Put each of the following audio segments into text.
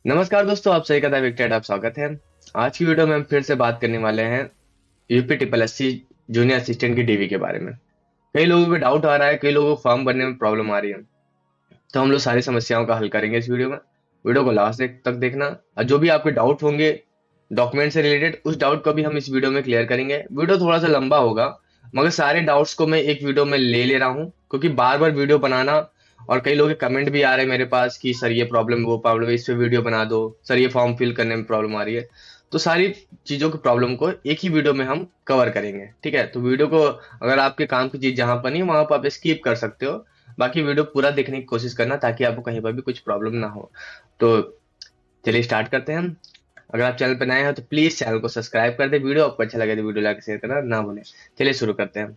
नमस्कार दोस्तों, आप सही कथा विकेट आप स्वागत है। आज की वीडियो में हम फिर से बात करने वाले हैं UP triple SC junior assistant की डीवी के बारे में। कई लोगों को डाउट आ रहा है, कई लोगों को फॉर्म भरने में प्रॉब्लम आ रही है। तो हम लोग सारी समस्याओं का हल करेंगे इस वीडियो में। वीडियो को लास्ट तक देखना, और जो भी आपके डाउट होंगे डॉक्यूमेंट से रिलेटेड, उस डाउट को भी हम इस वीडियो में क्लियर करेंगे। वीडियो थोड़ा सा लंबा होगा, मगर सारे डाउट्स को मैं एक वीडियो में ले रहा हूँ, क्योंकि बार बार वीडियो बनाना, और कई लोगों के कमेंट भी आ रहे हैं मेरे पास कि सर ये प्रॉब्लम वो प्रॉब्लम है, इस पे वीडियो बना दो, सर ये फॉर्म फिल करने में प्रॉब्लम आ रही है। तो सारी चीजों की प्रॉब्लम को एक ही वीडियो में हम कवर करेंगे, ठीक है। तो वीडियो को अगर आपके काम की चीज जहां पर नहीं वहां पर आप स्किप कर सकते हो, बाकी वीडियो पूरा देखने की कोशिश करना ताकि आपको कहीं पर भी कुछ प्रॉब्लम ना हो। तो चलिए स्टार्ट करते हैं हम। अगर आप चैनल पर नए हैं तो प्लीज चैनल को सब्सक्राइब कर दे, वीडियो आपको अच्छा लगे तो वीडियो लाइक शेयर करना ना भूलें। चलिए शुरू करते हैं।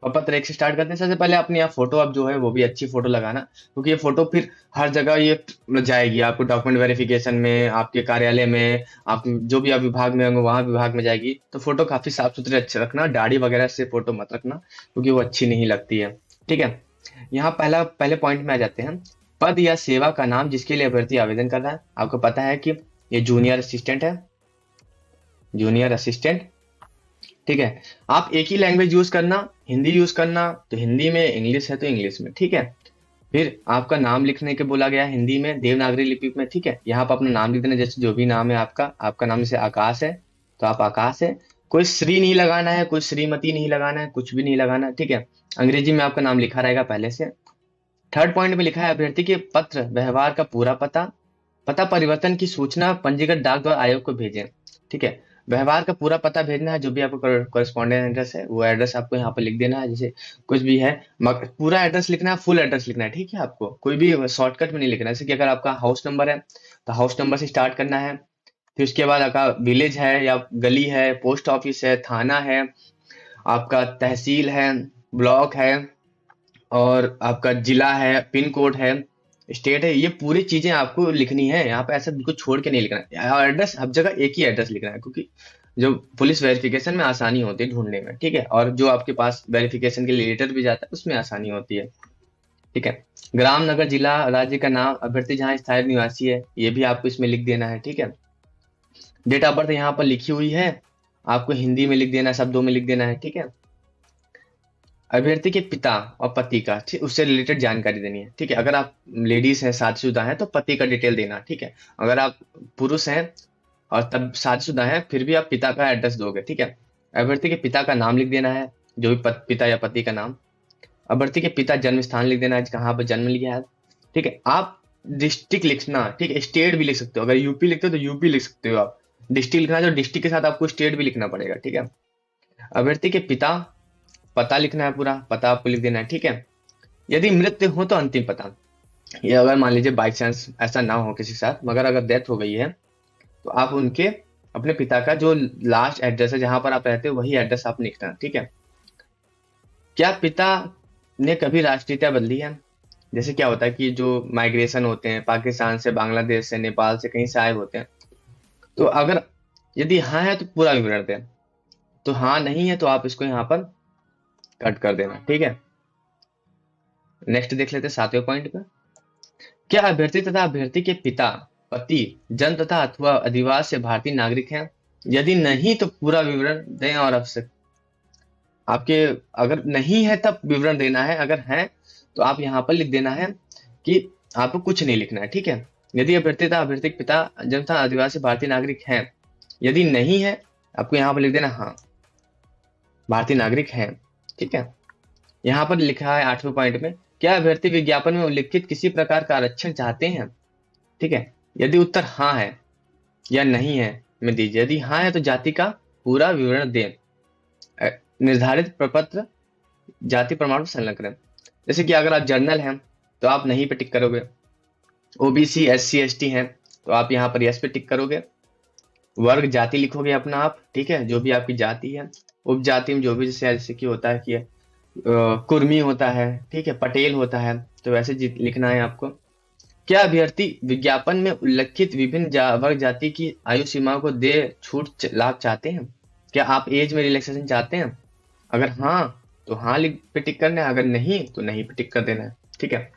और पत्र एक से स्टार्ट करते हैं। सबसे पहले अपनी आप फोटो आप जो है वो भी अच्छी फोटो लगाना, क्योंकि ये फोटो फिर हर जगह ये जाएगी आपको, डॉक्यूमेंट वेरिफिकेशन में, आपके कार्यालय में, आप जो भी आप विभाग में होंगे वहां विभाग में जाएगी। तो फोटो काफी साफ सुथरे अच्छे रखना, दाढ़ी वगैरह से फोटो मत रखना क्योंकि वो अच्छी नहीं लगती है, ठीक है। यहाँ पहले पॉइंट में आ जाते हैं। पद या सेवा का नाम जिसके लिए अभ्यर्थी आवेदन कर रहा है। आपको पता है कि ये जूनियर असिस्टेंट है, जूनियर असिस्टेंट, ठीक है। आप एक ही लैंग्वेज यूज करना, हिंदी यूज करना तो हिंदी में, इंग्लिश है तो इंग्लिश में, ठीक है। फिर आपका नाम लिखने के बोला गया हिंदी में देवनागरी लिपि में, ठीक है। यहाँ पर अपना नाम लिख देना, जैसे जो भी नाम है आपका, आपका नाम जैसे आकाश है तो आप आकाश है। कोई श्री नहीं लगाना है, कोई श्रीमती नहीं लगाना है, कुछ भी नहीं लगाना है, ठीक है। अंग्रेजी में आपका नाम लिखा रहेगा पहले से। थर्ड पॉइंट में लिखा है अभ्यर्थी के पत्र व्यवहार का पूरा पता, पता परिवर्तन की सूचना पंजीकृत डाक द्वारा आयोग को भेजें, ठीक है। व्यवहार का पूरा पता भेजना है, जो भी आपका कॉरेस्पॉन्डेंट एड्रेस है वो एड्रेस आपको यहाँ पर लिख देना है, जैसे कुछ भी है। पूरा एड्रेस लिखना है, फुल एड्रेस लिखना है, ठीक है। आपको कोई भी शॉर्टकट में नहीं लिखना है, जैसे कि अगर आपका हाउस नंबर है तो हाउस नंबर से स्टार्ट करना है। फिर उसके बाद आपका विलेज है या गली है, पोस्ट ऑफिस है, थाना है, आपका तहसील है, ब्लॉक है, और आपका जिला है, पिन कोड है, स्टेट है, ये पूरी चीजें आपको लिखनी है। यहाँ पे ऐसा बिल्कुल छोड़ के नहीं लिखना है। और एड्रेस हर जगह एक ही एड्रेस लिखना है, क्योंकि जो पुलिस वेरिफिकेशन में आसानी होती है ढूंढने में, ठीक है। और जो आपके पास वेरिफिकेशन के लिए लेटर भी जाता है उसमें आसानी होती है, ठीक है। ग्राम, नगर, जिला, राज्य का नाम, अभ्यर्थी जहाँ स्थायी निवासी है ये भी आपको इसमें लिख देना है, ठीक है। डेट ऑफ बर्थ यहाँ पर लिखी हुई है, आपको हिंदी में लिख देना है, शब्दों में लिख देना है, ठीक है। अभ्यर्थी के पिता और पति का, ठीक, उससे रिलेटेड जानकारी देनी है, ठीक है। अगर आप लेडीज हैं, शादीशुदा हैं तो पति का डिटेल देना, ठीक है। अगर आप पुरुष हैं और तब शादीशुदा हैं फिर भी आप पिता का एड्रेस दोगे, ठीक है। अभ्यर्थी के पिता का नाम लिख देना है, जो भी पिता या पति का नाम। अभ्यर्थी के पिता जन्म स्थान लिख देना है, कहाँ पर जन्म लिया है, ठीक है। आप डिस्ट्रिक्ट लिखना, ठीक है। स्टेट भी लिख सकते हो, अगर यूपी लिखते हो तो यूपी लिख सकते हो आप। डिस्ट्रिक्ट लिखना है तो डिस्ट्रिक्ट के साथ आपको स्टेट भी लिखना पड़ेगा, ठीक है। अभ्यर्थी के पिता, पता लिखना है, पूरा पता आपको लिख देना है, ठीक है। यदि मृत्यु हो तो अंतिम पता। ये अगर मान लीजिए बाई चांस ऐसा ना हो किसी के साथ, मगर अगर डेथ हो गई है तो आप उनके अपने पिता का जो लास्ट एड्रेस है जहां पर आप रहते हो वही एड्रेस आप लिखना, ठीक है। क्या पिता ने कभी राष्ट्रीयता बदली है। जैसे क्या होता है कि जो माइग्रेशन होते हैं पाकिस्तान से, बांग्लादेश से, नेपाल से, कहीं से आए होते हैं, तो अगर यदि हाँ है तो पूरा विवरण दें, तो हाँ नहीं है तो आप इसको यहाँ पर कट कर देना, ठीक है। नेक्स्ट देख लेते हैं सातवें पॉइंट पे। क्या अभ्यर्थी तथा अभ्यर्थी के पिता, पति, जन्म तथा अथवा अधिवास से भारतीय नागरिक हैं। यदि नहीं तो पूरा विवरण दें, और आवश्यक आपके अगर नहीं है तब विवरण देना है, अगर है तो आप यहाँ पर लिख देना है कि आपको कुछ नहीं लिखना है, ठीक है। यदि अभ्यर्थी तथा अभ्यर्थी के पिता जन्म तथा अधिवास से भारतीय नागरिक हैं, यदि नहीं है आपको यहाँ पर लिख देना हाँ भारतीय नागरिक हैं, ठीक है। यहाँ पर लिखा है आठवें पॉइंट में, क्या अभ्यर्थी विज्ञापन में उल्लिखित किसी प्रकार का आरक्षण चाहते हैं, ठीक है। यदि उत्तर हाँ है या नहीं है में दीजिए। यदि हाँ है तो जाति का पूरा विवरण दें। निर्धारित प्रपत्र जाति प्रमाण पत्र संलग्न करें। जैसे कि अगर आप जर्नल हैं तो आप नहीं पे टिक करोगे, ओबीसी, एससी, एसटी हैं तो आप यहाँ पर यस पे टिक करोगे। वर्ग जाति लिखोगे अपना आप, ठीक है, जो भी आपकी जाति है। उपजाति में जो भी जैसे कि होता है कि कुर्मी होता है, ठीक है, पटेल होता है, तो वैसे लिखना है आपको। क्या अभ्यर्थी विज्ञापन में उल्लिखित विभिन्न वर्ग जाति की आयु सीमा को दे छूट लाभ चाहते हैं। क्या आप एज में रिलैक्सेशन चाहते हैं। अगर हाँ तो हाँ लिख पे टिक करना है, अगर नहीं तो नहीं पे टिक कर देना है, ठीक है।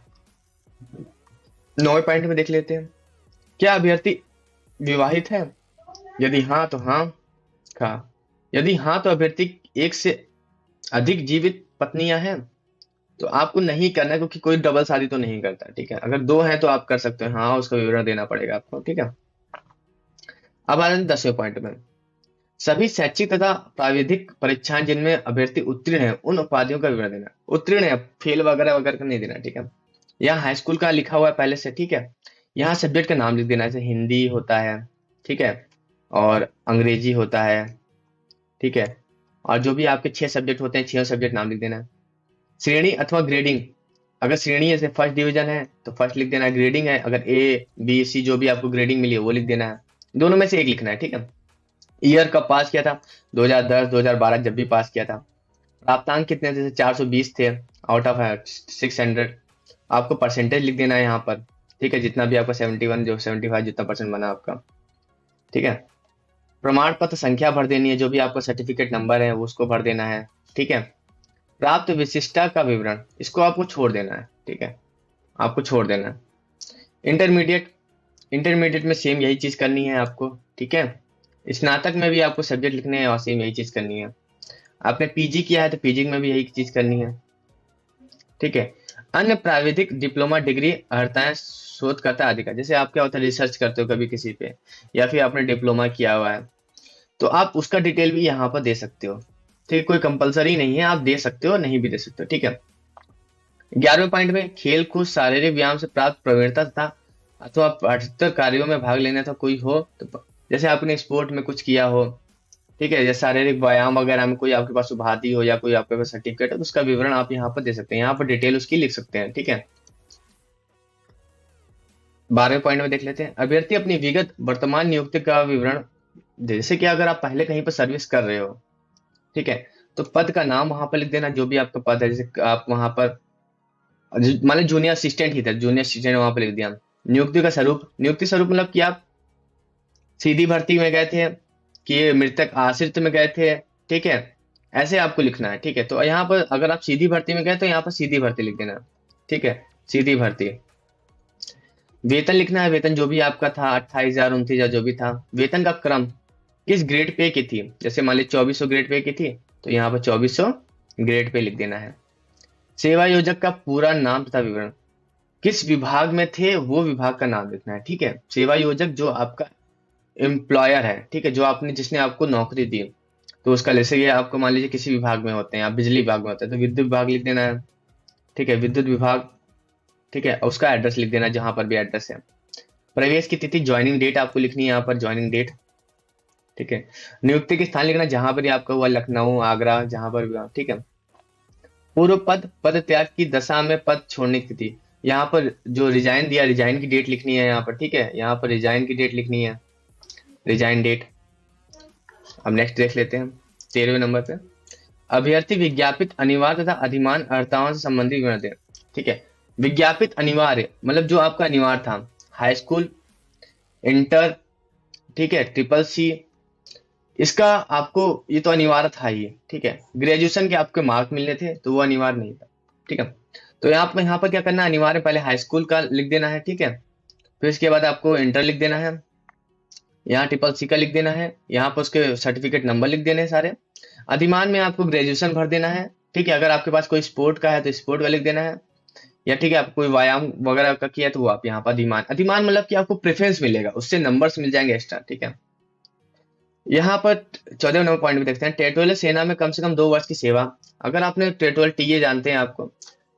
9वें पॉइंट में देख लेते हैं। क्या अभ्यर्थी विवाहित है? यदि हाँ तो हाँ का, यदि हाँ तो अभ्यर्थी एक से अधिक जीवित पत्नियां हैं? तो आपको नहीं करना है, क्योंकि कोई डबल शादी तो नहीं करता, ठीक है। अगर दो हैं तो आप कर सकते हो, हाँ उसका विवरण देना पड़ेगा आपको, ठीक है। अब आ रहे हैं 10वें पॉइंट में। सभी शैक्षिक तथा प्राविधिक परीक्षाएं जिनमें अभ्यर्थी उत्तीर्ण है उन उपाधियों का विवरण देना। उत्तीर्ण है, फेल वगैरह वगैरह का नहीं देना, ठीक है। यहाँ हाई स्कूल का लिखा हुआ है पहले से, ठीक है। यहाँ सब्जेक्ट का नाम लिख देना है, जैसे हिंदी होता है, ठीक है, और अंग्रेजी होता है, ठीक है। और जो भी आपके 6 सब्जेक्ट होते हैं, 6 सब्जेक्ट नाम लिख देना है। श्रेणी अथवा ग्रेडिंग, अगर श्रेणी जैसे फर्स्ट डिवीजन है तो फर्स्ट लिख देना है। ग्रेडिंग है, अगर ए बी सी जो भी आपको ग्रेडिंग मिली है वो लिख देना है। दोनों में से एक लिखना है, ठीक है। ईयर कब पास किया था, 2010 2012 जब भी पास किया था। प्राप्तांक कितने थे, 420 थे आउट ऑफ 600। आपको परसेंटेज लिख देना है यहाँ पर, ठीक है, जितना भी आपका 71 जो 75 जितना परसेंट बना आपका, ठीक है। प्रमाण पत्र संख्या भर देनी है, जो भी आपका सर्टिफिकेट नंबर है वो उसको भर देना है, ठीक है। प्राप्त विशिष्टता का विवरण, इसको आपको छोड़ देना है, ठीक है, आपको छोड़ देना है। इंटरमीडिएट, इंटरमीडिएट में सेम यही चीज करनी है आपको, ठीक है। स्नातक में भी आपको सब्जेक्ट लिखने हैं और सेम यही चीज करनी है। आपने पीजी किया है तो पीजी में भी यही चीज करनी है, ठीक है। अन्य प्राविधिक डिप्लोमा डिग्री अर्हताएं शोधकर्ता आदि का, जैसे आप क्या होता है रिसर्च करते हो कभी किसी पे, या फिर आपने डिप्लोमा किया हुआ है तो आप उसका डिटेल भी यहाँ पर दे सकते हो, ठीक है। कोई कंपलसरी नहीं है, आप दे सकते हो नहीं भी दे सकते हो, ठीक है। 11वें पॉइंट में खेल कूद शारीरिक व्यायाम से प्राप्त प्रवीणता तथा अथवा पाठ्येतर कार्यों में भाग लेने था कोई हो तो, जैसे आपने स्पोर्ट में कुछ किया हो, ठीक है, जैसे शारीरिक व्यायाम वगैरह में कोई आपके पास उपाधि हो या कोई आपके पास सर्टिफिकेट है तो उसका विवरण आप यहाँ पर दे सकते हैं, यहाँ पर डिटेल उसकी लिख सकते हैं, ठीक है। 12वें पॉइंट में देख लेते हैं। अभ्यर्थी अपनी विगत वर्तमान नियुक्ति का विवरण, जैसे कि अगर आप पहले कहीं पर सर्विस कर रहे हो, ठीक है, तो पद का नाम वहां पर लिख देना, जो भी आपका पद है। जैसे आप वहां पर मान लो जूनियर असिस्टेंट ही था, जूनियर असिस्टेंट वहां पर लिख दिया। नियुक्ति का स्वरूप, नियुक्ति स्वरूप मतलब कि आप सीधी भर्ती में गए थे कि मृतक आश्रित में गए थे, ठीक है, ऐसे आपको लिखना है, ठीक है। तो यहाँ पर अगर आप सीधी भर्ती में गए तो यहाँ पर सीधी भर्ती लिख देना, ठीक है, सीधी भर्ती। वेतन लिखना है, वेतन जो भी आपका था 28,000 29,000 जो भी था। वेतन का क्रम, किस ग्रेड पे की थी, जैसे मान ली 2400 ग्रेड पे की थी तो यहाँ पर 2400 ग्रेड पे लिख देना है। सेवा योजक का पूरा नाम तथा विवरण, किस विभाग में थे वो विभाग का नाम लिखना है, ठीक है। सेवा योजक जो आपका एम्प्लॉयर है, ठीक है, जो आपने जिसने आपको नौकरी दी, तो उसका जैसे ये आपको मान लीजिए किसी विभाग में होते हैं, आप बिजली विभाग में होते हैं तो विद्युत विभाग लिख देना है, ठीक है, विद्युत विभाग, ठीक है। उसका एड्रेस लिख देना जहां पर भी एड्रेस है। प्रवेश की तिथि, ज्वाइनिंग डेट आपको लिखनी है यहाँ पर, ज्वाइनिंग डेट, ठीक है। नियुक्ति के स्थान लिखना जहां पर आपका हुआ, लखनऊ आगरा जहां पर भी हुआ, ठीक है। पूर्व पद, पद त्याग की दशा में पद छोड़ने की तिथि, यहाँ पर जो रिजाइन दिया रिजाइन की डेट लिखनी है यहाँ पर, ठीक है, यहाँ पर रिजाइन की डेट लिखनी है, रिजाइन डेट। अब नेक्स्ट देख लेते हैं 13वें नंबर पे। अभ्यर्थी विज्ञापित अनिवार्य तथा अधिमान अर्हताओं से संबंधित विवरण दें, ठीक है। विज्ञापित अनिवार्य मतलब जो आपका अनिवार्य था, हाई स्कूल, इंटर, ठीक है, ट्रिपल सी, इसका आपको ये तो अनिवार्य था ही, ठीक है। ग्रेजुएशन के आपके मार्क मिलने थे तो वो अनिवार्य नहीं था, ठीक है। तो आपको यहाँ पर क्या करना है, अनिवार्य पहले हाई स्कूल का लिख देना है, ठीक है। फिर इसके बाद आपको इंटर लिख देना है, यहाँ ट्रिपल सी का लिख देना है, यहाँ पर उसके सर्टिफिकेट नंबर लिख देने हैं सारे। अधिमान में आपको ग्रेजुएशन भर देना है, ठीक है। अगर आपके पास कोई स्पोर्ट का है तो स्पोर्ट का लिख देना है, या ठीक है, आपको कोई व्यायाम वगैरह का किया तो वो आप यहाँ पर अधिमान, अधिमान मतलब कि आपको प्रेफरेंस मिलेगा, उससे नंबर्स मिल जाएंगे एक्स्ट्रा, ठीक है। यहाँ पर 14वें नंबर पॉइंट में देखते हैं। टेरिटोरियल सेना में कम से कम 2 वर्ष की सेवा, अगर आपने टेरिटोरियल टीए जानते हैं आपको,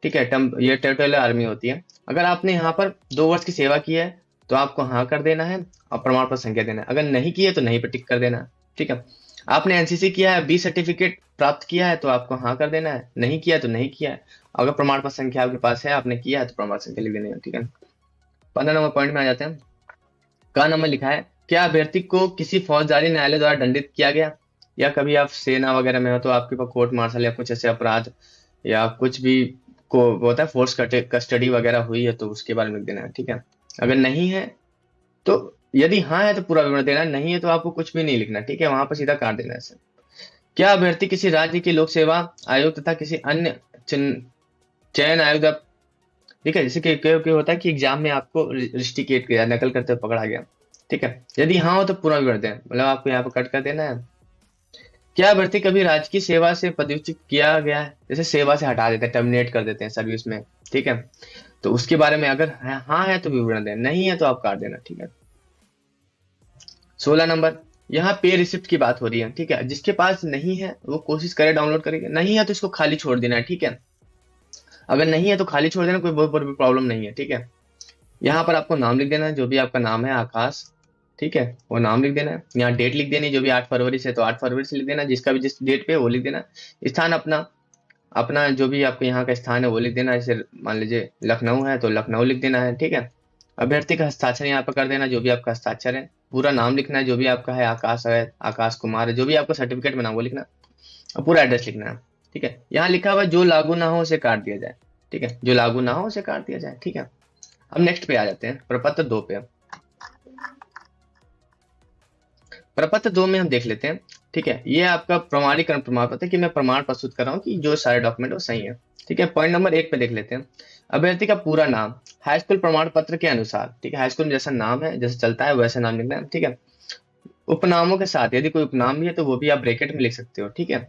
ठीक है, ये टेरिटोरियल आर्मी होती है। अगर आपने यहाँ पर 2 वर्ष की सेवा की है तो आपको हाँ कर देना है और प्रमाण पत्र संख्या देना है। अगर नहीं की है तो नहीं पर टिक कर देना है, ठीक है। आपने एनसीसी किया है, 20 सर्टिफिकेट प्राप्त किया है तो आपको हाँ कर देना है, नहीं किया तो नहीं किया है। अगर प्रमाण पत्र संख्या आपके पास है, आपने किया है तो प्रमाण संख्या लिख देनी है, ठीक है। 15 नंबर पॉइंट में आ जाते हैं। का नंबर लिखा है, क्या अभ्यर्थी को किसी फौजदारी न्यायालय द्वारा दंडित किया गया, या कभी आप सेना वगैरह में हो तो आपके पास कोर्ट मार्शल या कुछ ऐसे अपराध या कुछ भी को होता है, फोर्स कस्टडी वगैरह हुई है तो उसके बारे में लिख देना है, ठीक है। अगर नहीं है तो, यदि हाँ है तो पूरा विवरण देना, नहीं है तो आपको कुछ भी नहीं लिखना, ठीक है, वहां पर सीधा काट देना है। क्या अभ्यर्थी किसी राज्य की लोक सेवा आयोग तथा किसी अन्य चयन आयोग ठीक है, जैसे कि होता है कि एग्जाम में आपको रिस्टिकेट किया, नकल करते हुए पकड़ा गया, ठीक है, यदि हाँ हो तो पूरा विवरण दें, मतलब आपको यहाँ पर कट कर देना है। क्या अभ्यर्थी कभी राजकीय सेवा से पदच्युत किया गया है? जैसे सेवा से हटा देते हैं, टर्मिनेट कर देते हैं सर्विस में, ठीक है, तो उसके बारे में अगर हाँ है तो विवरण दें, नहीं है तो आप काट देना, ठीक है। 16 नंबर, यहाँ पे रिसिप्ट की बात हो रही है, ठीक है, जिसके पास नहीं है वो कोशिश करे डाउनलोड करेगा, नहीं है तो इसको खाली छोड़ देना है, ठीक है। अगर नहीं है तो खाली छोड़ देना, कोई बहुत बड़ी प्रॉब्लम नहीं है, ठीक है। यहाँ पर आपको नाम लिख देना है, जो भी आपका नाम है आकाश, ठीक है, वो नाम लिख देना है। यहाँ डेट लिख देनी है, जो भी 8 फरवरी से, तो 8 फरवरी से लिख देना, जिसका भी जिस डेट पे है वो लिख देना। स्थान अपना, अपना जो भी आपके यहाँ का स्थान है वो लिख देना, जैसे मान लीजिए लखनऊ है तो लखनऊ लिख देना है, ठीक है। अभ्यर्थी का हस्ताक्षर यहाँ पर कर देना, जो भी आपका हस्ताक्षर है। पूरा नाम लिखना है, जो भी आपका है, आकाश है, आकाश कुमार है, जो भी आपका सर्टिफिकेट में नाम वो लिखना, और पूरा एड्रेस लिखना है, ठीक है। यहाँ लिखा हुआ है, जो लागू ना हो उसे काट दिया जाए, ठीक है, जो लागू ना हो उसे काट दिया जाए, ठीक है। अब नेक्स्ट पे आ जाते हैं, प्रपत्र 2 पे। प्रपत्र 2 में हम देख लेते हैं, ठीक है, ये आपका प्रमाणीकरण प्रमाण पत्र है कि मैं प्रमाण प्रस्तुत कर रहा हूँ कि जो सारे डॉक्यूमेंट वो सही है, ठीक है। पॉइंट नंबर 1 पे देख लेते हैं, अभ्यर्थी का पूरा नाम हाई स्कूल प्रमाण पत्र के अनुसार, ठीक है, हाई स्कूल में जैसा नाम है, जैसे चलता है वैसा नाम लिखना है, ठीक है। उपनामों के साथ यदि कोई उपनाम भी है तो वो भी आप ब्रैकेट में लिख सकते हो, ठीक है।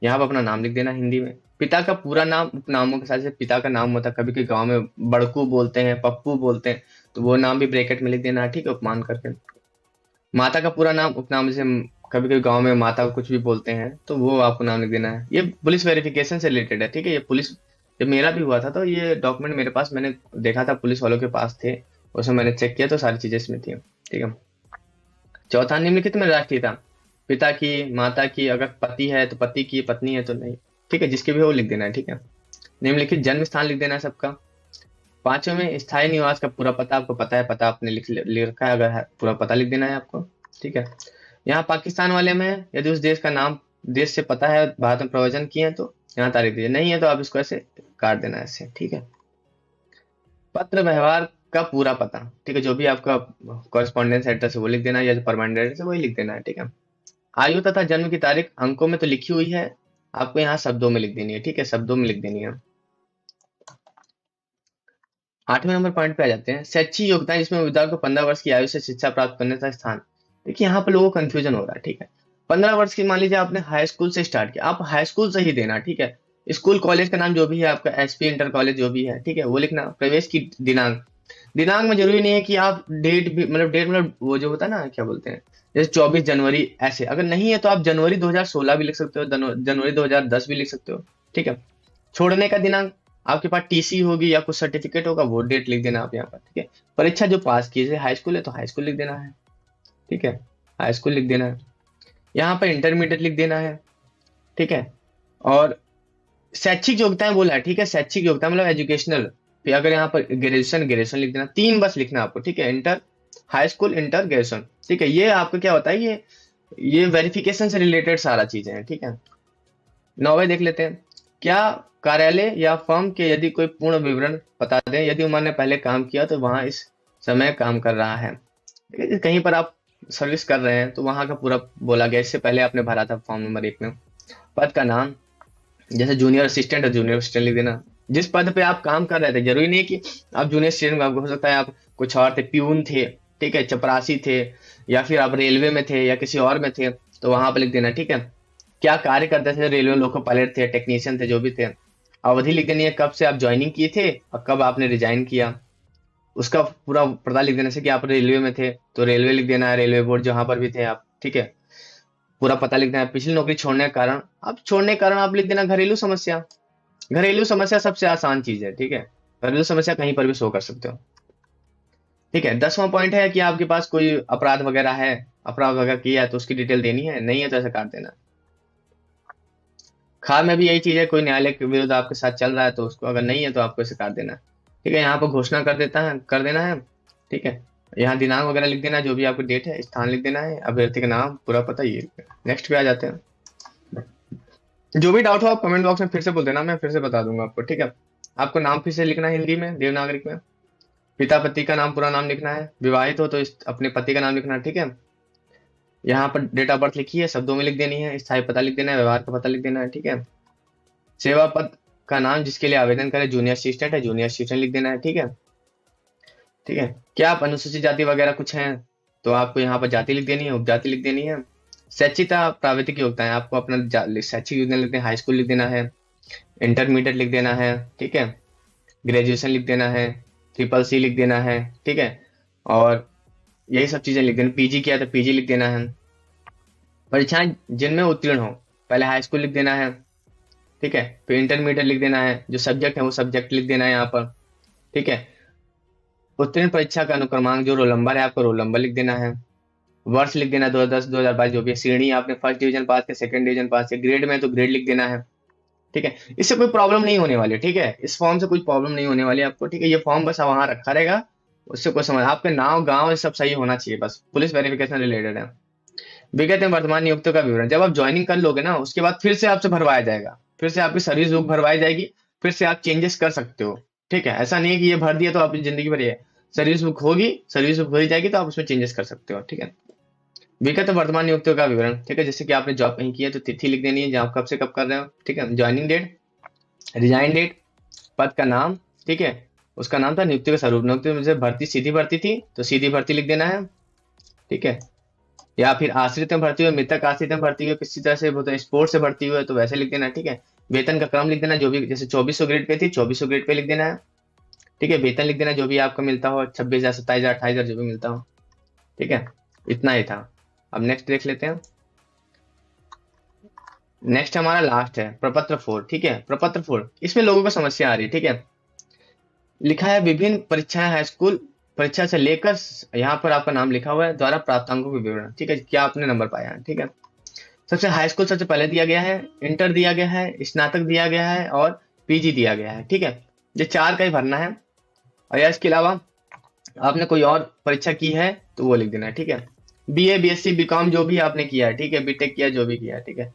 यहाँ पर अपना नाम लिख देना हिंदी में। पिता का पूरा नाम उपनामों के साथ, जैसे पिता का नाम होता है, कभी कभी गाँव में बड़कू बोलते हैं, पप्पू बोलते हैं, तो वो नाम भी ब्रैकेट में लिख देना है, ठीक है, उपमान करके। माता का पूरा नाम उपनाम, जैसे कभी कभी गांव में माता को कुछ भी बोलते हैं तो वो आपको नाम लिख देना है। ये पुलिस वेरिफिकेशन से रिलेटेड है, ठीक है। ये पुलिस, जब मेरा भी हुआ था तो ये डॉक्यूमेंट मेरे पास, मैंने देखा था पुलिस वालों के पास थे, उसमें मैंने चेक किया तो सारी चीजें इसमें थी, ठीक है। चौथा, निम्नलिखित में राष्ट्रीयता, पिता की, माता की, अगर पति है तो पति की, पत्नी है तो नहीं, ठीक है, जिसके भी हो वो लिख देना है, ठीक है। निम्नलिखित जन्म स्थान लिख देना है सबका। पांचवें में स्थायी निवास का पूरा पता, आपको पता है, पता आपने लिख रखा है, अगर है पूरा पता लिख देना है आपको, ठीक है। यहाँ पाकिस्तान वाले में यदि उस देश का नाम, देश से पता है, भारत में प्रवचन किए हैं तो यहाँ तारीख दीजिए, नहीं है तो आप इसको ऐसे काट देना है ऐसे, ठीक है। पत्र व्यवहार का पूरा पता, ठीक है, जो भी आपका कॉरेस्पॉन्डेंस एड्रेस है वो लिख देना है, या जो परमानेंट एड्रेस है वही लिख देना है, ठीक है। आयु तथा जन्म की तारीख अंकों में तो लिखी हुई है, आपको यहाँ शब्दों में लिख देनी है, ठीक है, शब्दों में लिख देनी है। 8वें नंबर पॉइंट पे आ जाते हैं, शैक्षिक योग्यता, जिसमें उम्मीदवार को 15 वर्ष की आयु से शिक्षा प्राप्त करने का स्थान। देखिए यहाँ पर लोगों को कंफ्यूजन हो रहा है, ठीक है। 15 वर्ष की, मान लीजिए आपने हाई स्कूल से स्टार्ट किया, आप हाई स्कूल से ही देना, ठीक है। स्कूल कॉलेज का नाम जो भी है आपका, एसपी इंटर कॉलेज जो भी है, ठीक है, वो लिखना। प्रवेश की दिनांक, दिनांक में जरूरी नहीं है कि आप डेट भी, मतलब डेट, मतलब वो जो होता है ना, क्या बोलते हैं, जैसे 24 जनवरी ऐसे, अगर नहीं है तो आप जनवरी 2016 भी लिख सकते हो, जनवरी 2010 भी लिख सकते हो, ठीक है। छोड़ने का दिनांक, आपके पास टीसी होगी या कुछ सर्टिफिकेट होगा, वो डेट लिख देना आप यहाँ पर, ठीक है। परीक्षा जो पास की, जैसे हाई स्कूल है तो हाई स्कूल लिख देना है, ठीक है, हाई स्कूल लिख देना है। यहाँ पर इंटरमीडिएट लिख देना है, ठीक है। और शैक्षिक योग्यताएं बोला है, ठीक है, शैक्षिक योग्यता मतलब एजुकेशनल, फिर अगर यहाँ पर ग्रेजुएशन, ग्रेजुएशन लिख देना, 3 बस लिखना आपको, ठीक है, inter, high school, inter, graduation, ठीक है। ये आपको क्या होता है, ये वेरिफिकेशन से रिलेटेड सारा चीजें हैं, ठीक है। 9वें देख लेते हैं, क्या कार्यालय या फर्म के यदि कोई पूर्ण विवरण बता दें, यदि उन्होंने पहले काम किया तो वहां इस समय काम कर रहा है, ठीक है? कहीं पर आप सर्विस कर रहे हैं तो वहां का पूरा बोला गया, इससे पहले आपने भरा था फॉर्म नंबर 1 में। पद का नाम, जैसे जूनियर असिस्टेंट है, जूनियर असिस्टेंट लिख देना। जिस पद पे आप काम कर रहे थे, जरूरी नहीं है कि आप जूनियर असिस्टेंट, हो सकता है आप कुछ और थे, प्यून थे, ठीक है, चपरासी थे, या फिर आप रेलवे में थे या किसी और में थे, तो वहां पर लिख देना, ठीक है। क्या कार्य करते थे, रेलवे लोको पायलट थे, टेक्नीशियन थे, जो भी थे। अवधि लिख देनी है, कब से आप ज्वाइनिंग किए थे और कब आपने रिजाइन किया, उसका पूरा पता लिख देने से कि आप रेलवे में थे तो रेलवे लिख देना है, रेलवे बोर्ड जहां पर भी थे आप, ठीक है, पूरा पता लिख देना है। पिछली नौकरी छोड़ने का कारण, अब छोड़ने का कारण आप लिख देना घरेलू समस्या। घरेलू समस्या सबसे आसान चीज है, ठीक है, घरेलू समस्या कहीं पर भी शो कर सकते हो, ठीक है। 10वां पॉइंट है कि आपके पास कोई अपराध वगैरह है, अपराध वगैरह किया है तो उसकी डिटेल देनी है, नहीं है तो ऐसा काट देना। खार में भी यही चीज है, कोई न्यायालय के विरुद्ध आपके साथ चल रहा है तो उसको, अगर नहीं है तो आपको इसे काट देना है, ठीक है। यहाँ पर घोषणा कर देता है, कर देना है, ठीक है। यहाँ दिनांक वगैरह लिख देना है, जो भी आपकी डेट है, स्थान लिख देना है, अभ्यर्थी का नाम पूरा पता, ये नेक्स्ट पे आ जाते हैं। जो भी डाउट हो आप कमेंट बॉक्स में फिर से बोल देना, मैं फिर से बता दूंगा आपको, ठीक है। आपको नाम फिर से लिखना है हिंदी में, देवनागरिक में। पिता पति का नाम, पूरा नाम लिखना है। विवाहित हो तो अपने पति का नाम लिखना है, ठीक है। यहाँ पर डेट ऑफ बर्थ लिखी है, शब्दों में लिख देनी है। स्थायी पता लिख देना है, व्यवहार का पता लिख देना है, ठीक है। सेवा पद आपका नाम जिसके लिए आवेदन करें जूनियर असिस्टेंट है, जूनियर असिस्टेंट लिख देना है। ठीक है, ठीक है। क्या आप अनुसूचित जाति वगैरह कुछ हैं तो आपको यहाँ पर जाति लिख देनी है, उपजाति लिख देनी है। शैक्षिक प्राविधिक योग्यता है, आपको अपना शैक्षिक योग्यता लिख देना, हाई स्कूल लिख देना है, इंटरमीडिएट लिख देना है। ठीक है, ग्रेजुएशन लिख देना है, ट्रिपल सी लिख देना है। ठीक है, और यही सब चीजें लिख देना। पीजी किया तो पीजी लिख देना है। परीक्षाएं जिनमें उत्तीर्ण हो, पहले हाई स्कूल लिख देना है। ठीक है, फिर इंटरमीडिएट लिख देना है, जो सब्जेक्ट है वो सब्जेक्ट लिख देना है यहाँ पर। ठीक है, उत्तीर्ण परीक्षा का अनुक्रमांक जो रोल नंबर है आपको रोल नंबर लिख देना है। वर्ष लिख देना 2010 2022 जो भी है। श्रेणी आपने फर्स्ट डिवीजन पास किया, सेकंड डिवीजन पास किया, ग्रेड में तो ग्रेड लिख देना है। ठीक है, इससे कोई प्रॉब्लम नहीं होने वाली। ठीक है, इस फॉर्म से कोई प्रॉब्लम नहीं होने वाली आपको। ठीक है, ये फॉर्म बस वहां रखा रहेगा, उससे कोई समझ, आपके नाम गांव ये सब सही होना चाहिए, बस पुलिस वेरिफिकेशन रिलेटेड है। विगत में वर्तमान नियुक्तियों का विवरण जब आप ज्वाइनिंग कर लोगे ना, उसके बाद फिर से आपसे भरवाया जाएगा, फिर से आपकी सर्विस बुक भरवाई जाएगी, फिर से आप चेंजेस कर सकते हो। ठीक है, ऐसा नहीं है कि ये भर दिया तो आपकी जिंदगी भर ये सर्विस बुक होगी, सर्विस बुक भरी जाएगी तो आप उसमें चेंजेस कर सकते हो। ठीक है, विगत वर्तमान नियुक्तियों का विवरण। ठीक है, जैसे कि आपने जॉब कहीं की है तो तिथि लिख देनी है, जॉब कब से कब कर रहे हो। ठीक है, ज्वाइनिंग डेट, रिजाइन डेट, पद का नाम। ठीक है, उसका नाम था, नियुक्ति का स्वरूप, नियुक्ति में से भर्ती सीधी भर्ती थी तो सीधी भर्ती लिख देना है। ठीक है, या फिर आश्रित में भर्ती हुई, मृतक आश्रित में भर्ती हुई, किसी तरह से स्पोर्ट से भर्ती हुई है तो वैसे लिख देना है। ठीक है, वेतन का क्रम लिख देना, जो भी जैसे 2400 ग्रेड पे थी 2400 ग्रेड पे लिख देना है। ठीक है, वेतन लिख देना जो भी आपको मिलता हो, 26,000 27,000 28,000 जो भी मिलता हो। ठीक है, इतना ही था। अब नेक्स्ट देख लेते हैं। नेक्स्ट हमारा लास्ट है प्रपत्र 4। ठीक है, प्रपत्र 4 इसमें लोगों को समस्या आ रही है। ठीक है, लिखा है विभिन्न परीक्षाएं हाई स्कूल परीक्षा से लेकर, यहाँ पर आपका नाम लिखा हुआ है, द्वारा प्राप्तांकों के विवरण। ठीक है, क्या आपने नंबर पाया है। ठीक है, सबसे हाई स्कूल सबसे पहले दिया गया है, इंटर दिया गया है, स्नातक दिया गया है और पीजी दिया गया है। ठीक है, ये चार का ही भरना है, और या इसके अलावा आपने कोई और परीक्षा की है तो वो लिख देना है। ठीक है, बीए बीएससी बीकॉम जो भी आपने किया है। ठीक है, बीटेक किया जो भी किया है। ठीक है,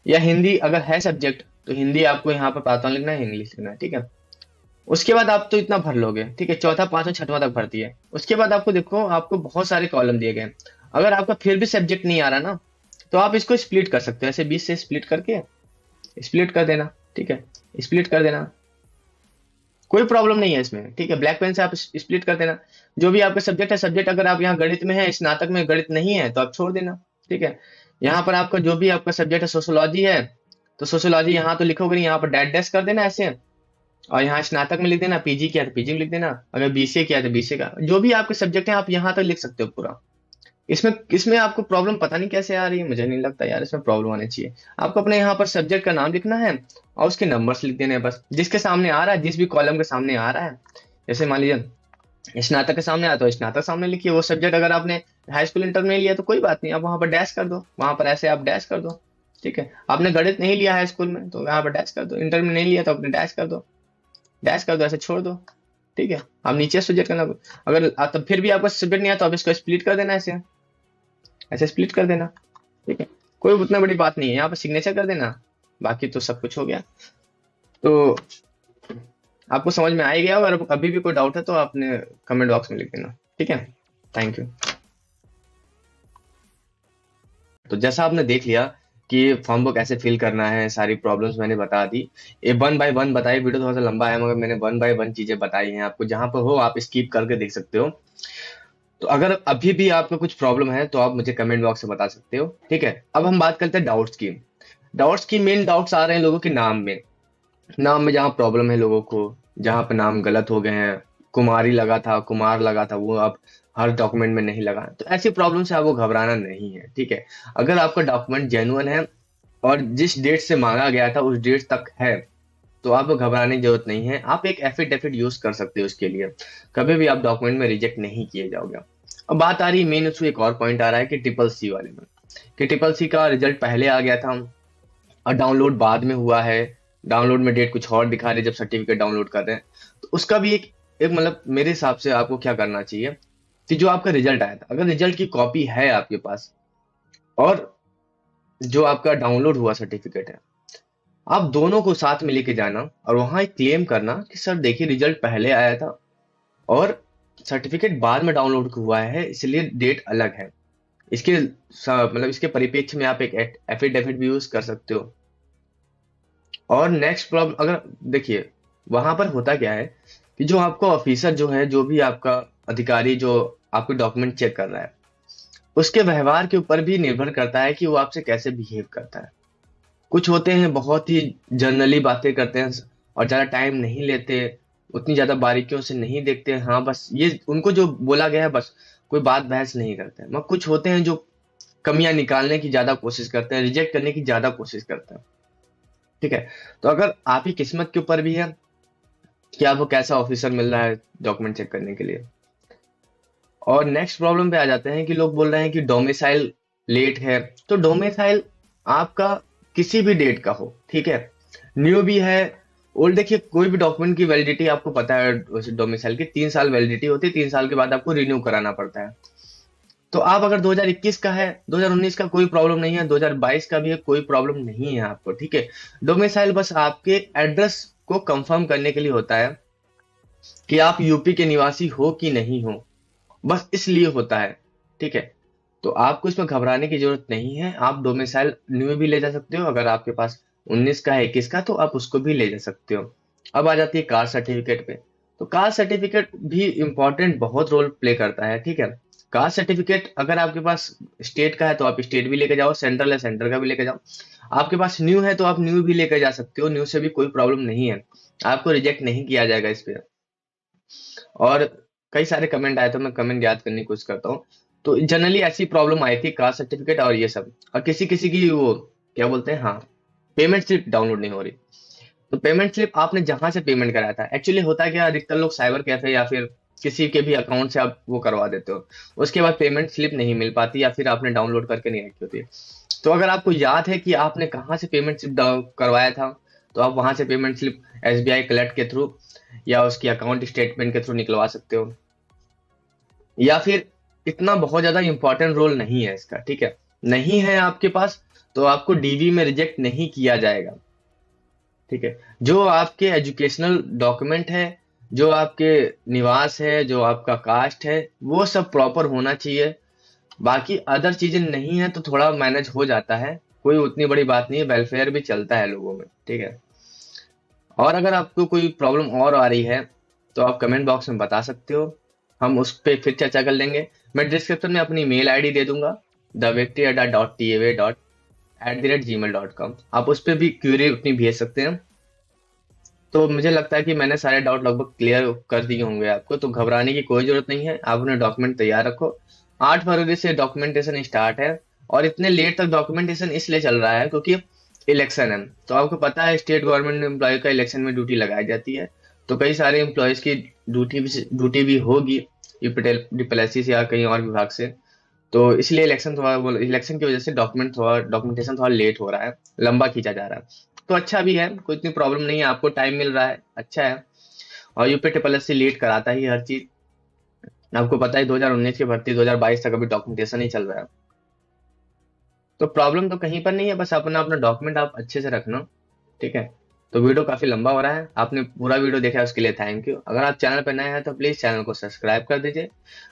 या हिंदी अगर है सब्जेक्ट तो हिंदी आपको यहाँ पर प्राप्तांक लिखना है, इंग्लिश लिखना है। ठीक है, उसके बाद आप तो इतना भर लोगे। ठीक है, चौथा पांचवा छठवां तक भरती है। उसके बाद आपको देखो, आपको बहुत सारे कॉलम दिए गए हैं। अगर आपका फिर भी सब्जेक्ट नहीं आ रहा ना, तो आप इसको स्प्लिट कर सकते हो, ऐसे 20 से स्प्लिट करके स्प्लिट कर देना। ठीक है, स्प्लिट कर देना, कोई प्रॉब्लम नहीं है इसमें। ठीक है, ब्लैक पेन से आप स्प्लिट कर देना। जो भी आपका सब्जेक्ट है, सब्जेक्ट अगर आप यहाँ गणित में है, स्नातक में गणित नहीं है तो आप छोड़ देना। ठीक है, यहाँ पर आपका जो भी आपका सब्जेक्ट है, सोशोलॉजी है तो सोशोलॉजी यहाँ तो लिखोगे नहीं, यहाँ पर डैश डैश कर देना ऐसे, और यहाँ स्नातक में लिख देना, पीजी किया तो पीजी में लिख देना, अगर बीसीए किया तो बीसीए का, जो भी आपके सब्जेक्ट है आप यहाँ तक लिख सकते हो पूरा। इसमें इसमें आपको प्रॉब्लम पता नहीं कैसे आ रही है, मुझे नहीं लगता यार इसमें प्रॉब्लम आनी चाहिए। आपको अपने यहाँ पर सब्जेक्ट का नाम लिखना है और उसके नंबर्स लिख देने हैं बस, जिसके सामने आ रहा है, जिस भी कॉलम के सामने आ रहा है। जैसे मान लीजिए स्नातक के सामने आया तो स्नातक सामने लिखिए वो सब्जेक्ट। अगर आपने हाई स्कूल इंटर में लिया तो कोई बात नहीं, आप वहां पर डैश कर दो, वहां पर ऐसे आप डैश कर दो। ठीक है, आपने गणित नहीं लिया हाई स्कूल में तो यहाँ पर डैश कर दो, इंटर में नहीं लिया तो अपने डैश कर दो, डैश कर दो, ऐसे छोड़ दो। ठीक है, आप नीचे सब्जेक्ट करना, अगर तब फिर भी आपका सब्जेक्ट नहीं आया तो आप इसको स्प्लिट कर देना, ऐसे ऐसे स्प्लिट कर देना। ठीक है, कोई उतना बड़ी बात नहीं है, यहाँ पर सिग्नेचर कर देना, बाकी तो सब कुछ हो गया। तो आपको समझ में आ ही गया, और अभी भी कोई डाउट है तो आपने कमेंट बॉक्स में लिख देना। ठीक है, थैंक यू। तो जैसा आपने देख लिया कि फॉर्म को कैसे फिल करना है, सारी प्रॉब्लम्स मैंने बता दी। ये 1 बाय 1 बताई, वीडियो थोड़ा सा लंबा है मगर मैंने 1 बाय 1 चीजें बताई हैं आपको, जहां पर हो आप स्किप करके देख सकते हो। तो अगर अभी भी आपको कुछ प्रॉब्लम है तो आप मुझे कमेंट बॉक्स में बता सकते हो। ठीक है, अब हम बात करते हैं डाउट्स की। डाउट्स की मेन डाउट्स आ रहे हैं लोगों के नाम में, नाम में जहाँ प्रॉब्लम है लोगों को, जहाँ पे नाम गलत हो गए हैं, कुमारी लगा था कुमार लगा था, वो अब हर डॉक्यूमेंट में नहीं लगा। तो ऐसी प्रॉब्लम से आपको घबराना नहीं है। ठीक है, अगर आपका डॉक्यूमेंट जेन्युइन है और जिस डेट से मांगा गया था उस डेट तक है तो आपको घबराने की जरूरत नहीं है। आप एक एफिडेविट यूज कर सकते हो उसके लिए, कभी भी आप डॉक्यूमेंट में रिजेक्ट नहीं किए जाओगे। अब बात आ रही है मेन, उसमें एक और पॉइंट आ रहा है कि ट्रिपल सी वाले में, कि ट्रिपल सी का रिजल्ट पहले आ गया था और डाउनलोड बाद में हुआ है। डाउनलोड में डेट कुछ और दिखा रही है जब सर्टिफिकेट डाउनलोड कर रहे हैं। तो उसका भी एक मतलब मेरे हिसाब से आपको क्या करना चाहिए कि जो आपका रिजल्ट आया था, अगर रिजल्ट की कॉपी है आपके पास और जो आपका डाउनलोड हुआ सर्टिफिकेट है, आप दोनों को साथ में लेके जाना और वहां एक क्लेम करना कि सर देखिए रिजल्ट पहले आया था और सर्टिफिकेट बाद में डाउनलोड हुआ है, इसलिए डेट अलग है। इसके मतलब इसके परिप्रेक्ष्य में आप एक एफिडेविट भी यूज कर सकते हो। और नेक्स्ट प्रॉब्लम अगर देखिए, वहां पर होता क्या है कि जो आपका ऑफिसर जो है, जो भी आपका अधिकारी जो आपके डॉक्यूमेंट चेक कर रहा है, उसके व्यवहार के ऊपर भी निर्भर करता है कि वो आपसे कैसे बिहेव करता है। कुछ होते हैं बहुत ही जनरली बातें करते हैं और ज्यादा टाइम नहीं लेते, उतनी ज्यादा बारीकियों से नहीं देखते, हाँ बस ये उनको जो बोला गया है बस, कोई बात बहस नहीं करते हैं। मगर कुछ होते हैं जो कमियां निकालने की ज्यादा कोशिश करते हैं, रिजेक्ट करने की ज्यादा कोशिश करते हैं। ठीक है, तो अगर आप ही किस्मत के ऊपर भी है कि आपको कैसा ऑफिसर मिल रहा है डॉक्यूमेंट चेक करने के लिए। और नेक्स्ट प्रॉब्लम पे आ जाते हैं कि लोग बोल रहे हैं कि डोमिसाइल लेट है। तो डोमिसाइल आपका किसी भी डेट का हो, ठीक है, न्यू भी है ओल्ड, देखिए कोई भी डॉक्यूमेंट की वैलिडिटी आपको पता है डोमिसाइल की 3 साल वैलिडिटी होती है, 3 साल के बाद आपको रिन्यू कराना पड़ता है। तो आप अगर 2021 का है, 2019 का कोई प्रॉब्लम नहीं है, 2022 का भी है, कोई प्रॉब्लम नहीं है आपको, ठीक है। डोमिसाइल बस आपके एड्रेस को कंफर्म करने के लिए होता है कि आप यूपी के निवासी हो कि नहीं हो, बस इसलिए होता है, ठीक है। तो आपको इसमें घबराने की जरूरत नहीं है, आप डोमिसाइल न्यू भी ले जा सकते हो, अगर आपके पास 19 का है, 21 का, तो आप उसको भी ले जा सकते हो। अब आ जाती है कास्ट सर्टिफिकेट पे। तो कास्ट सर्टिफिकेट भी इम्पोर्टेंट बहुत रोल प्ले करता है, ठीक है। कास्ट सर्टिफिकेट अगर आपके पास स्टेट का है तो आप स्टेट भी लेके जाओ, सेंट्रल है सेंटर का भी लेके जाओ। आपके पास न्यू है तो आप न्यू भी लेके जा सकते हो, न्यू से भी कोई प्रॉब्लम नहीं है, आपको रिजेक्ट नहीं किया जाएगा इस पे। और कई सारे कमेंट आए तो मैं कमेंट याद करने की कोशिश करता हूँ। तो जनरली ऐसी प्रॉब्लम आई थी कास्ट सर्टिफिकेट और ये सब, और किसी किसी की वो क्या बोलते हैं, हाँ, पेमेंट स्लिप डाउनलोड नहीं हो रही। तो पेमेंट स्लिप आपने जहां से पेमेंट कराया था, एक्चुअली होता है क्या, अधिकतर लोग साइबर कैफे या फिर किसी के भी अकाउंट से आप वो करवा देते हो, उसके बाद पेमेंट स्लिप नहीं मिल पाती या फिर आपने डाउनलोड करके नहीं रखी होती। तो अगर आपको याद है कि आपने कहाँ से पेमेंट स्लिप करवाया था, तो आप वहां से पेमेंट स्लिप एसबीआई कलेक्ट के थ्रू या उसकी अकाउंट स्टेटमेंट के थ्रू निकलवा सकते हो। या फिर इतना बहुत ज्यादा इंपॉर्टेंट रोल नहीं है इसका, ठीक है, नहीं है आपके पास तो आपको डीवी में रिजेक्ट नहीं किया जाएगा, ठीक है। जो आपके एजुकेशनल डॉक्यूमेंट है, जो आपके निवास है, जो आपका कास्ट है, वो सब प्रॉपर होना चाहिए। बाकी अदर चीजें नहीं है तो थोड़ा मैनेज हो जाता है, कोई उतनी बड़ी बात नहीं है, वेलफेयर भी चलता है लोगों में, ठीक है। और अगर आपको कोई प्रॉब्लम और आ रही है तो आप कमेंट बॉक्स में बता सकते हो, हम उस पर फिर चर्चा कर लेंगे। मैं डिस्क्रिप्शन में अपनी मेल आईडी दे दूंगा, thevictory@tava.@gmail.com, आप उस पर भी क्यूरी अपनी भेज सकते हैं। तो मुझे लगता है कि मैंने सारे डाउट लगभग क्लियर कर दिए होंगे आपको, तो घबराने की कोई जरूरत नहीं है, आप अपने डॉक्यूमेंट तैयार रखो। 8 फरवरी से डॉक्यूमेंटेशन स्टार्ट है, और इतने लेट तक डॉक्यूमेंटेशन इसलिए चल रहा है क्योंकि इलेक्शन है। तो आपको पता है स्टेट गवर्नमेंट एम्प्लॉय का इलेक्शन में ड्यूटी लगाई जाती है, तो कई सारे एम्प्लॉयज की ड्यूटी भी होगी यूपीपीएससी से या कहीं और विभाग से। तो इसलिए इलेक्शन की वजह से डॉक्यूमेंटेशन थोड़ा लेट हो रहा है, लंबा खींचा जा रहा है। तो अच्छा भी है, कोई इतनी प्रॉब्लम नहीं है, आपको टाइम मिल रहा है, अच्छा है। और UP triple S C late कराता ही हर चीज, आपको पता है 2019 की भर्ती 2022 तक अभी डॉक्यूमेंटेशन ही चल रहा है। तो प्रॉब्लम तो कहीं पर नहीं है, बस अपना अपना डॉक्यूमेंट आप अच्छे से रखना, ठीक है। तो वीडियो काफी लंबा हो रहा है, आपने पूरा वीडियो देखा है उसके लिए थैंक यू। अगर आप चैनल पर नए हैं तो प्लीज चैनल को सब्सक्राइब कर दीजिए।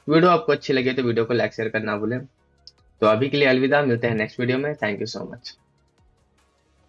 वीडियो आपको अच्छी लगे तो वीडियो को लाइक शेयर करना भूलें। तो अभी के लिए अलविदा, मिलते हैं नेक्स्ट वीडियो में, थैंक यू सो मच।